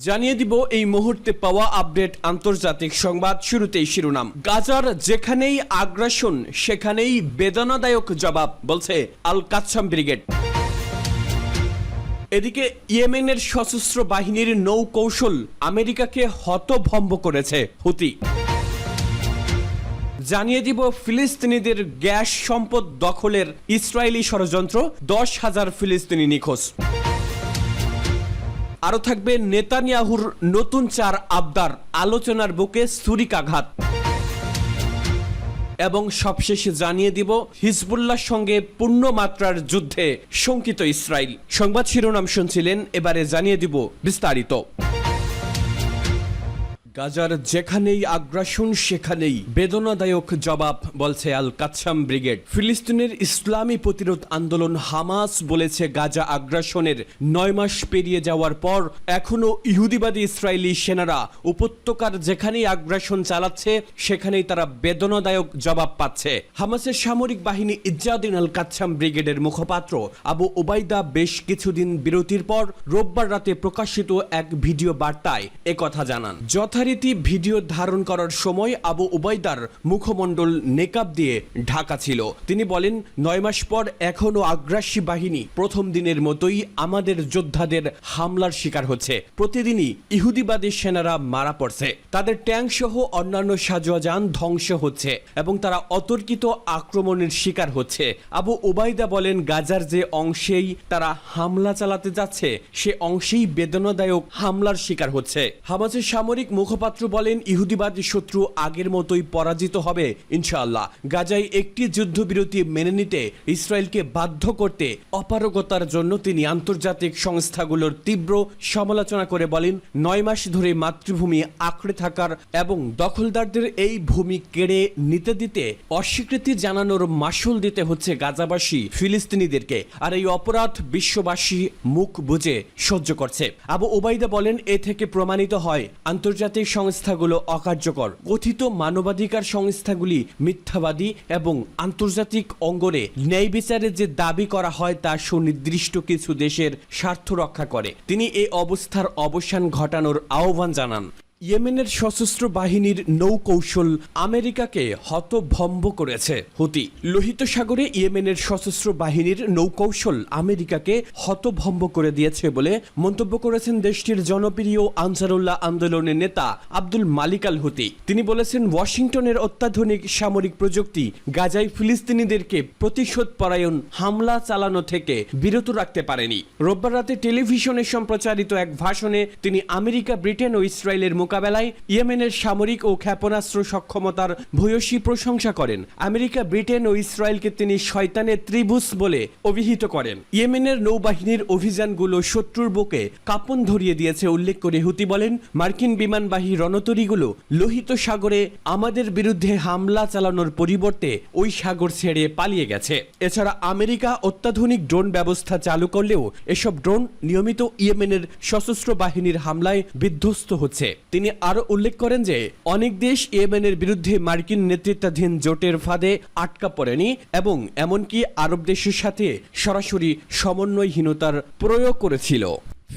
জানিয়ে দিব এই মুহূর্তে পাওয়া আপডেট আন্তর্জাতিক সংবাদ। শুরুতেই শিরোনাম। গাজার যেখানেই আগ্রাসন সেখানেই বেদনাদায়ক জবাব, বলছে আল কাসসাম ব্রিগেড। এদিকে ইয়েমেনের সশস্ত্র বাহিনীর নৌ কৌশল আমেরিকাকে হতভম্ব করেছে হুতি। জানিয়ে দিব ফিলিস্তিনিদের গ্যাস সম্পদ দখলের ইসরায়েলি ষড়যন্ত্র, 10,000 ফিলিস্তিনি নিখোঁজ। আরও থাকবে নেতানিয়াহুর নতুন 4 আবদার, আলোচনার বুকে ছুরিকাঘাত। এবং সবশেষে জানিয়ে দিব হিজবুল্লাহর সঙ্গে পূর্ণমাত্রার যুদ্ধে শঙ্কিত ইসরায়েল। সংবাদ শিরোনাম শুনছিলেন, এবারে জানিয়ে দিব বিস্তারিত। গাজার যেখানেই আগ্রাসন সেখানেই বেদনাদায়ক জবাব, বলছে আল কাসসাম ব্রিগেড। ফিলিস্তিনের ইসলামী প্রতিরোধ আন্দোলন হামাস বলেছে, গাজা আগ্রাসনের 9 মাস পেরিয়ে যাওয়ার পর এখনো ইহুদিবাদী ইসরায়েলি সেনারা উপত্যকার যেখানেই আগ্রাসন চালাচ্ছে সেখানেই তারা বেদনাদায়ক জবাব পাচ্ছে। হামাসের সামরিক বাহিনী ইজ্জাদিন আল কাসসাম ব্রিগেডের মুখপাত্র আবু ওবায়দা বেশ কিছুদিন বিরতির পর রোববার রাতে প্রকাশিত এক ভিডিও বার্তায় একথা জানান। যথারীতি ভিডিও ধারণ করার সময় আবু ওবায়দার মুখমণ্ডল নেকাব দিয়ে ঢাকা ছিল। তিনি বলেন, 9 মাস পর এখনো আগ্রাসী বাহিনী প্রথম দিনের মতোই আমাদের যোদ্ধাদের হামলার শিকার হচ্ছে। প্রতিদিনই ইহুদিবাদী সেনারা মারা পড়ছে, তাদের ট্যাঙ্ক সহ অন্যান্য সাজোয়া যান ধ্বংস হচ্ছে এবং তারা অতর্কিত আক্রমণের শিকার হচ্ছে। আবু ওবায়দা বলেন, গাজার যে অংশেই তারা হামলা চালাতে যাচ্ছে সে অংশেই বেদনাদায়ক হামলার শিকার হচ্ছে। হামাসের সামরিক মুখপাত্র বলেন, ইহুদিবাদী শত্রু আগের মতোই পরাজিত হবে ইনশাআল্লাহ। গাজায় একটি যুদ্ধবিরতি মেনে নিতে ইসরায়েলকে বাধ্য করতে অপারগতার জন্য তিনি আন্তর্জাতিক সংস্থাগুলোর তীব্র সমালোচনা করে বলেন, 9 মাস ধরে মাতৃভূমি আঁকড়ে থাকার এবং দখলদারদের এই ভূমি কেড়ে নিতে দিতে অস্বীকৃতি জানানোর মাসুল দিতে হচ্ছে গাজাবাসী ফিলিস্তিনিদেরকে। আর এই অপরাধ বিশ্ববাসী মুখ বুজে সহ্য করছে। আবু ওবায়দা বলেন, এ থেকে প্রমাণিত হয় আন্তর্জাতিক সংস্থাগুলো অকার্যকর, কথিত মানবাধিকার সংস্থাগুলি মিথ্যাবাদী এবং আন্তর্জাতিক অঙ্গনে ন্যায় বিচারের যে দাবি করা হয় তা সুনির্দিষ্ট কিছু দেশের স্বার্থ রক্ষা করে। তিনি এই অবস্থার অবসান ঘটানোর আহ্বান জানান। ইয়েমেনের সশস্ত্র বাহিনীর নৌ কৌশল আমেরিকাকে হতভম্ব করেছে হুতি। লোহিত সাগরে ইয়েমেনের সশস্ত্র বাহিনীর নৌকৌশল আমেরিকাকে হতভম্ব করে দিয়েছে বলে মন্তব্য করেছেন দেশটির জনপ্রিয় আনসারুল্লাহ আন্দোলনের নেতা আব্দুল মালিক আল হুতি। তিনি বলেছেন, ওয়াশিংটনের অত্যাধুনিক সামরিক প্রযুক্তি গাজায় ফিলিস্তিনিদেরকে প্রতিশোধ পরায়ণ হামলা চালানো থেকে বিরত রাখতে পারেনি। রোববার রাতে টেলিভিশনে সম্প্রচারিত এক ভাষণে তিনি আমেরিকা, ব্রিটেন ও ইসরায়েলের মোকাবেলায় ইয়েমেনের সামরিক ও ক্ষেপণাস্ত্র সক্ষমতার ভূয়সী প্রশংসা করেন। আমেরিকা, ব্রিটেন ও ইসরায়েলকে তিনি শয়তানের ত্রিভুজ বলে অভিহিত করেন। ইয়েমেনের নৌবাহিনীর অভিযানগুলো শত্রুর বুকে কাঁপন ধরিয়ে দিয়েছে উল্লেখ করে হুতি বলেন, মার্কিন বিমানবাহী রণতরীগুলো লোহিত সাগরে আমাদের বিরুদ্ধে হামলা চালানোর পরিবর্তে ওই সাগর ছেড়ে পালিয়ে গেছে। এছাড়া আমেরিকা অত্যাধুনিক ড্রোন ব্যবস্থা চালু করলেও এসব ড্রোন নিয়মিত ইয়েমেনের সশস্ত্র বাহিনীর হামলায় বিধ্বস্ত হচ্ছে। তিনি আরো উল্লেখ করেন যে অনেক দেশ ইয়েমেনের বিরুদ্ধে মার্কিন নেতৃত্বাধীন জোটের ফাঁদে আটকা পড়েনি এবং এমনকি আরব দেশের সাথে সরাসরি সমন্বয়হীনতার প্রয়োগ করেছিল।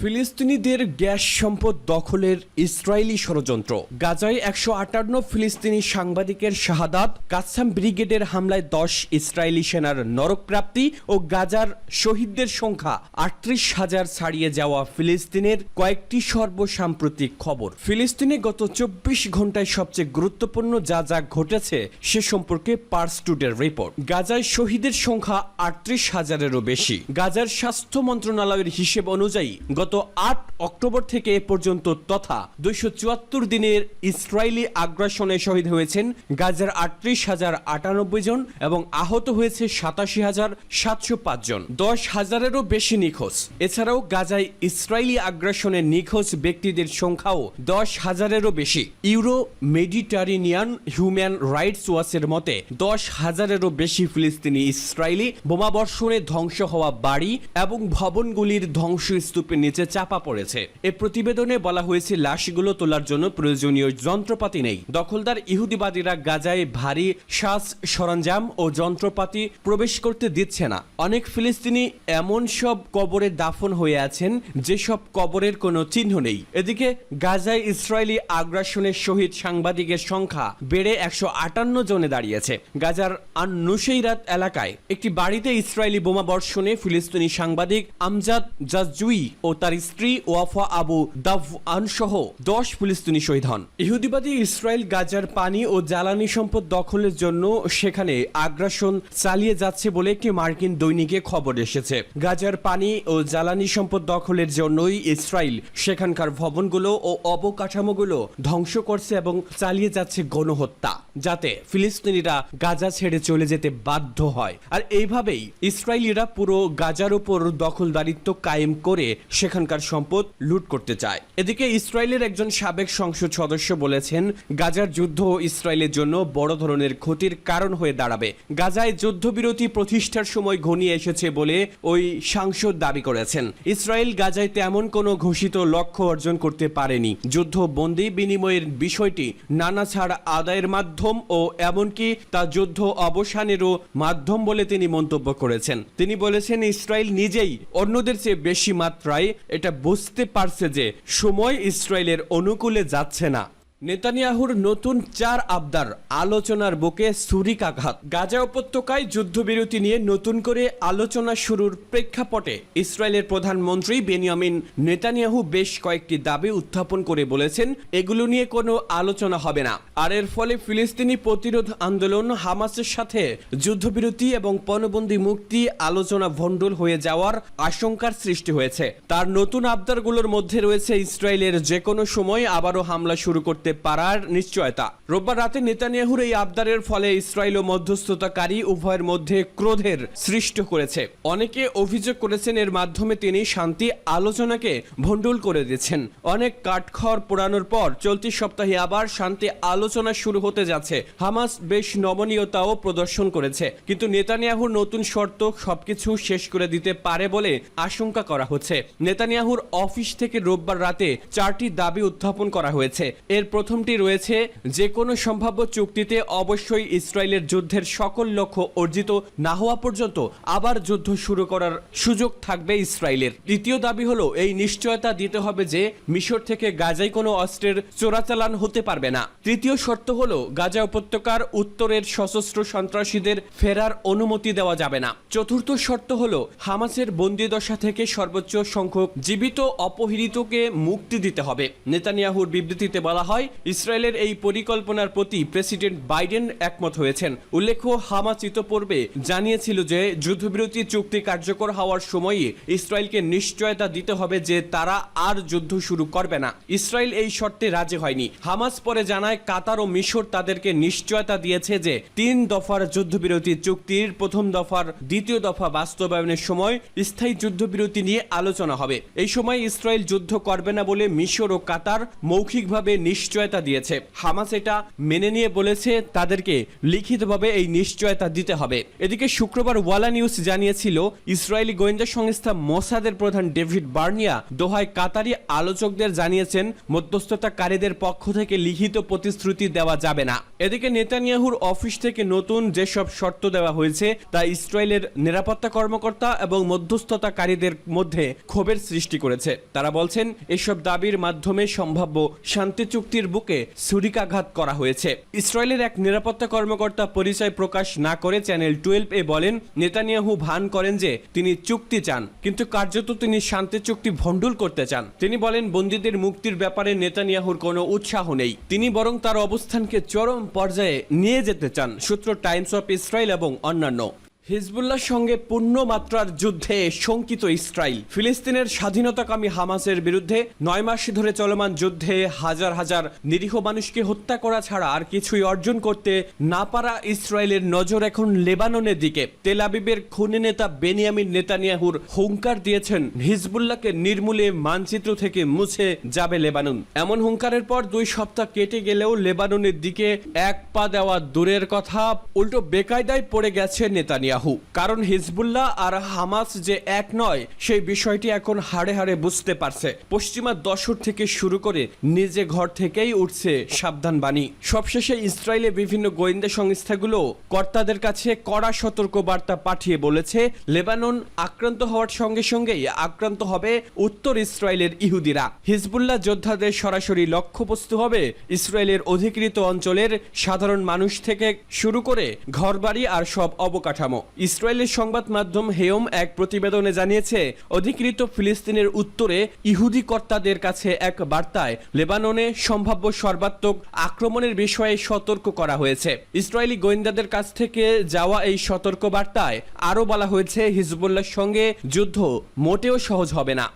ফিলিস্তিনিদের গ্যাস সম্পদ দখলের ইসরায়েলি ষড়যন্ত্র। গাজায় 158 ফিলিস্তিনি সাংবাদিকের শাহাদাত, কাসসাম ব্রিগেডের হামলায় 10 ইসরায়েলি সেনার নরকপ্রাপ্তি ও গাজার শহীদদের সংখ্যা 38,000 ছাড়িয়ে যাওয়া ফিলিস্তিনের কয়েকটি সর্বসাম্প্রতিক খবর। ফিলিস্তিনে গত 24 ঘন্টায় সবচেয়ে গুরুত্বপূর্ণ যা যা ঘটেছে সে সম্পর্কে পার্স টুডের রিপোর্ট। গাজায় শহীদের সংখ্যা 38,000-এরও বেশি। গাজার স্বাস্থ্য মন্ত্রণালয়ের হিসেব অনুযায়ী গত 8 অক্টোবর থেকে এ পর্যন্ত তথা 274 দিনের ইসরায়েলি আগ্রাসনে শহীদ হয়েছেন গাজার 38,098 জন এবং আহত হয়েছে 87,705 জন, 10,000-এরও বেশি নিখোঁজ। এছাড়াও গাজায় ইসরায়েলি আগ্রাসনে নিখোঁজ ব্যক্তিদের সংখ্যাও 10,000-এরও বেশি। ইউরো মেডিটারেনিয়ান হিউম্যান রাইটস ওয়াচের মতে 10,000-এরও বেশি ফিলিস্তিনি ইসরায়েলি বোমাবর্ষণে ধ্বংস হওয়া বাড়ি এবং ভবনগুলির ধ্বংসস্তূপে নিচে চাপা পড়েছে। এ প্রতিবেদনে বলা হয়েছে লাশগুলো তোলার জন্য প্রয়োজনীয় যন্ত্রপাতি নেই। দখলদার ইহুদিবাদীরা গাজায় ভারী সাজ সরঞ্জাম ও যন্ত্রপাতি প্রবেশ করতে দিচ্ছে না। অনেক ফিলিস্তিনি এমন সব কবরে দাফন হয়ে আছেন যেসব কবরের কোনো চিহ্ন নেই। এদিকে গাজায় ইসরায়েলি আগ্রাসনের শহীদ সাংবাদিকের সংখ্যা বেড়ে 158 জনে দাঁড়িয়েছে। গাজার আন-নুসেইরাত এলাকায় একটি বাড়িতে ইসরায়েলি বোমা বর্ষণে ফিলিস্তিনি সাংবাদিক আমজাদ জাজজুই ও তার স্ত্রী ওয়াফা আবু দাফআন সহ 10 ফিলিস্তিনি শহীদ হন। ইহুদিবাদী ইসরায়েল গাজার পানি ও জ্বালানি সম্পদ দখলের জন্য সেখানে আগ্রাসন চালিয়ে যাচ্ছে বলে একটি মার্কিন দৈনিকে খবর এসেছে। গাজার পানি ও জ্বালানি সম্পদ দখলের জন্যই ইসরায়েল সেখানকার ভবনগুলো ও অবকাঠামোগুলো ধ্বংস করছে এবং চালিয়ে যাচ্ছে গণহত্যা, যাতে ফিলিস্তিনিরা গাজা ছেড়ে চলে যেতে বাধ্য হয়। আর এইভাবেই ইসরায়েলিরা পুরো গাজার উপর দখলদারিত্ব কায়েম করে সেখানকার সম্পদ লুট করতে চায়। এদিকে ইসরায়েলের একজন সাবেক সংসদ সদস্য বলেছেন, গাজার যুদ্ধ ইসরায়েলের জন্য বড় ধরনের ক্ষতির কারণ হয়ে দাঁড়াবে। গাজায় যুদ্ধবিরতি প্রতিষ্ঠার সময় ঘনিয়ে এসেছে বলে ওই সাংসদ দাবি করেছেন। ইসরায়েল গাজায় তেমন কোনো ঘোষিত লক্ষ্য অর্জন করতে পারেনি। যুদ্ধবন্দী বিনিময়ের বিষয়টি নানা ছাড় আদায়ের মাধ্যম ও এমনকি তা যুদ্ধ অবসানেরও মাধ্যম বলে তিনি মন্তব্য করেছেন। তিনি বলেছেন, ইসরায়েল নিজেই অন্যদের চেয়ে বেশি মাত্রায় এটা বুঝতে পারছে যে সময় ইসরায়েলের অনুকূলে যাচ্ছে না। নেতানিয়াহুর নতুন 4 আবদার, আলোচনার বুকে ছুরিকাঘাত। গাজা উপত্যকায় যুদ্ধবিরতি নিয়ে নতুন করে আলোচনা শুরুর প্রেক্ষাপটে ইসরায়েলের প্রধানমন্ত্রী বেনিয়ামিন নেতানিয়াহু বেশ কয়েকটি দাবি উত্থাপন করে বলেছেন, এগুলো নিয়ে কোনো আলোচনা হবে না। আর এর ফলে ফিলিস্তিনি প্রতিরোধ আন্দোলন, হামাসের সাথে যুদ্ধবিরতি এবং পণবন্দী মুক্তি আলোচনা ভণ্ডুল হয়ে যাওয়ার আশঙ্কার সৃষ্টি হয়েছে। তার নতুন আবদারগুলোর মধ্যে রয়েছে ইসরায়েলের যে কোনো সময় আবারও হামলা শুরু করতে পারার নিশ্চয়তা। রোববার রাতে নেতানিয়াহুর এই আবদারের ফলে ইসরায়েল ও মধ্যস্থতাকারী উভয়ের মধ্যে ক্রোধের সৃষ্টি করেছে। অনেকে অভিযোগ করেছেন এর মাধ্যমে তিনি শান্তি আলোচনাকে ভণ্ডুল করে দিচ্ছেন। অনেক কাঠখড় পোড়ানোর পর চলতি সপ্তাহে আবার শান্তি আলোচনা শুরু হতে যাচ্ছে। হামাস বেশ নমনীয়তাও প্রদর্শন করেছে, কিন্তু নেতানিয়াহুর নতুন শর্ত সবকিছু শেষ করে দিতে পারে বলে আশঙ্কা করা হচ্ছে। নেতানিয়াহুর অফিস থেকে রোববার রাতে 4টি দাবি উত্থাপন করা হয়েছে। এর প্রথমটি রয়েছে, যে কোনো সম্ভাব্য চুক্তিতে অবশ্যই ইসরায়েলের যুদ্ধের সকল লক্ষ্য অর্জিত না হওয়া পর্যন্ত আবার যুদ্ধ শুরু করার সুযোগ থাকবে ইসরায়েলের। দ্বিতীয় দাবি হলো, এই নিশ্চয়তা দিতে হবে যে মিশর থেকে গাজায় কোনো অস্ত্রের চোরাচালান হতে পারবে না। তৃতীয় শর্ত হলো, গাজা উপত্যকার উত্তরের সশস্ত্র সন্ত্রাসীদের ফেরার অনুমতি দেওয়া যাবে না। চতুর্থ শর্ত হলো, হামাসের বন্দিদশা থেকে সর্বোচ্চ সংখ্যক জীবিত অপহৃতকে মুক্তি দিতে হবে। নেতানিয়াহুর বিবৃতিতে বলা হয়, ইসরায়েলের এই পরিকল্পনার প্রতি প্রেসিডেন্ট বাইডেন একমত হয়েছেন। উল্লেখ্য, হামাস ইতোপূর্বে জানিয়েছিল যে যুদ্ধবিরতি চুক্তি কার্যকর হওয়ার সময়ই ইসরায়েলকে নিশ্চয়তা দিতে হবে যে তারা আর যুদ্ধ শুরু করবে না। ইসরায়েল এই শর্তে রাজি হয়নি। হামাস পরে জানায়, কাতার ও মিশর তাদেরকে নিশ্চয়তা দিয়েছে যে 3 দফার যুদ্ধবিরতি চুক্তির প্রথম দফার দ্বিতীয় দফা বাস্তবায়নের সময় স্থায়ী যুদ্ধবিরতি নিয়ে আলোচনা হবে। এই সময় ইসরায়েল যুদ্ধ করবে না বলে মিশর ও কাতার মৌখিকভাবে নিশ্চয়তা দিয়েছে। হামাস এটা মেনে নিয়ে বলেছে তাদেরকে লিখিতভাবে এই নিশ্চয়তা দিতে হবে। এদিকে শুক্রবার ওয়ালা নিউজ জানিয়েছিল, ইসরায়েলি গোয়েন্দা সংস্থা মোসাদের প্রধান ডেভিড বার্নিয়া দোহায় কাতারি আলোচকদের জানিয়েছেন, মধ্যস্থতাকারীদের পক্ষ থেকে লিখিত প্রতিশ্রুতি দেওয়া যাবে না। এদিকে নেতানিয়াহুর অফিস থেকে নতুন যেসব শর্ত দেওয়া হয়েছে তা ইসরায়েলের নিরাপত্তা কর্মকর্তা এবং মধ্যস্থতাকারীদের মধ্যে ক্ষোভের সৃষ্টি করেছে। তারা বলছেন, এসব দাবির মাধ্যমে সম্ভাব্য শান্তি চুক্তির বুকে ছুরিকাঘাত করা হয়েছে। ইসরায়েলের এক নিরাপত্তা কর্মকর্তা পরিচয় প্রকাশ না করে চ্যানেল 12 এ বলেন, নেতানিয়াহু ভান করেন যে তিনি চুক্তি চান, কিন্তু কার্যত তিনি শান্তি চুক্তি ভণ্ডুল করতে চান। তিনি বলেন, বন্দীদের মুক্তির ব্যাপারে নেতানিয়াহুর কোনো উৎসাহ নেই। তিনি বরং তার অবস্থানকে চরম পর্যায়ে নিয়ে যেতে চান। সূত্র টাইমস অফ ইসরায়েল এবং অন্যান্য। হিজবুল্লাহর সঙ্গে পূর্ণমাত্রার যুদ্ধে শঙ্কিত ইসরায়েল। ফিলিস্তিনের স্বাধীনতাকামী হামাসের বিরুদ্ধে 9 মাস ধরে চলমান যুদ্ধে হাজার হাজার নিরীহ মানুষকে হত্যা করা ছাড়া আর কিছুই অর্জন করতে না পারা ইসরায়েলের নজর এখন লেবাননের দিকে। তেল আবিবের খুনি নেতা বেনিয়ামিন নেতানিয়াহুর হুঙ্কার দিয়েছেন, হিজবুল্লাহকে নির্মূলে মানচিত্র থেকে মুছে যাবে লেবানন। এমন হুঙ্কারের পর 2 সপ্তাহ কেটে গেলেও লেবাননের দিকে এক পা দেওয়া দূরের কথা, উল্টো বেকায়দায় পড়ে গেছে নেতানিয়াহু। নেতানিয়াহু। কারণ হিজবুল্লাহ আর হামাস যে এক নয় সেই বিষয়টি এখন হাড়ে হাড়ে বুঝতে পারছে। পশ্চিমা দশর থেকে শুরু করে নিজে ঘর থেকেই উঠছে সাবধান বাণী। সবশেষে ইসরায়েলে বিভিন্ন গোয়েন্দা সংস্থাগুলো কর্তাদের কাছে কড়া সতর্ক বার্তা পাঠিয়ে বলেছে, লেবানন আক্রান্ত হওয়ার সঙ্গে সঙ্গেই আক্রান্ত হবে উত্তর ইসরায়েলের ইহুদিরা। হিজবুল্লাহ যোদ্ধাদের সরাসরি লক্ষ্যবস্তু হবে ইসরায়েলের অধিকৃত অঞ্চলের সাধারণ মানুষ থেকে শুরু করে ঘরবাড়ি আর সব অবকাঠামো। ইসরায়েলের সংবাদ মাধ্যম হেয়ম এক প্রতিবেদনে জানিয়েছে, অধিকৃত ফিলিস্তিনের উত্তরে ইহুদি কর্তাদের কাছে এক বার্তায় লেবাননে সম্ভাব্য সর্বাত্মক আক্রমণের বিষয়ে সতর্ক করা হয়েছে। ইসরায়েলি গোয়েন্দাদের কাছ থেকে যাওয়া এই সতর্ক বার্তায় আরও বলা হয়েছে, হিজবুল্লাহর সঙ্গে যুদ্ধ মোটেও সহজ হবে না।